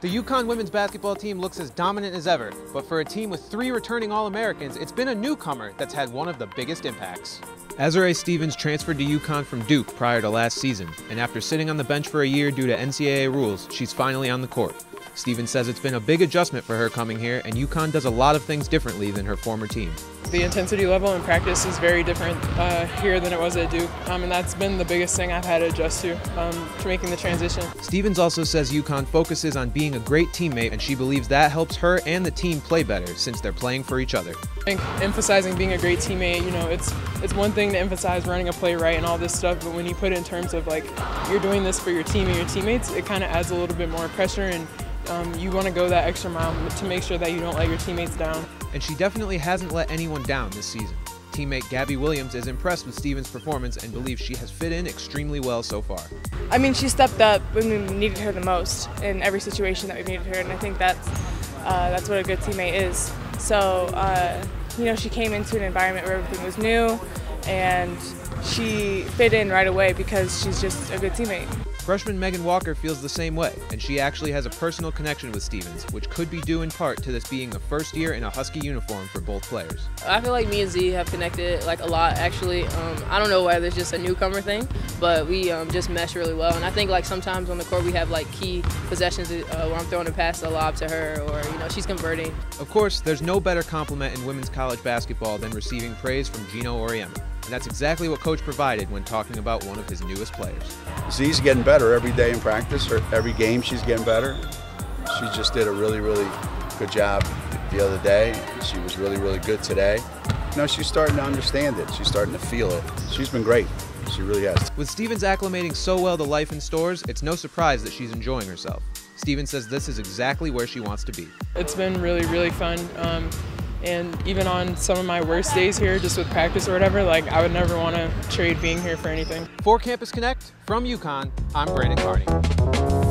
The UConn women's basketball team looks as dominant as ever, but for a team with 3 returning All-Americans, it's been a newcomer that's had one of the biggest impacts. Azura Stevens transferred to UConn from Duke prior to last season, and after sitting on the bench for a year due to NCAA rules, she's finally on the court. Stevens says it's been a big adjustment for her coming here, and UConn does a lot of things differently than her former team. The intensity level in practice is very different here than it was at Duke, and that's been the biggest thing I've had to adjust to making the transition. Stevens also says UConn focuses on being a great teammate, and she believes that helps her and the team play better since they're playing for each other. I think emphasizing being a great teammate, it's one thing to emphasize running a play right and all this stuff, but when you put it in terms of like you're doing this for your team and your teammates, it kind of adds a little bit more pressure, and you want to go that extra mile to make sure that you don't let your teammates down. And she definitely hasn't let anyone down this season. Teammate GABBY Williams is impressed with Stevens' performance and believes she has fit in extremely well so far. I mean, she stepped up when we needed her the most in every situation that we needed her, and I think that's what a good teammate is. So, she came into an environment where everything was new, and she fit in right away because she's just a good teammate. Freshman Megan Walker feels the same way, and she actually has a personal connection with Stevens, which could be due in part to this being the first year in a Husky uniform for both players. I feel like me and Z have connected a lot, actually. I don't know whether it's just a newcomer thing, but we just mesh really well. And I think sometimes on the court we have key possessions where I'm throwing a pass, a lob to her, or she's converting. Of course, there's no better compliment in women's college basketball than receiving praise from GENO AURIEMMA. And that's exactly what Coach provided when talking about one of his newest players. Z's getting better every day in practice. Every game she's getting better. She just did a really, really good job the other day. She was really, really good today. She's starting to understand it. She's starting to feel it. She's been great. She really has. With Stevens acclimating so well to life in stores, it's no surprise that she's enjoying herself. Stevens says this is exactly where she wants to be. It's been really, really fun. And even on some of my worst days here, just with practice or whatever, I would never want to trade being here for anything. For Campus Connect, from UConn, I'm Brandon Carney.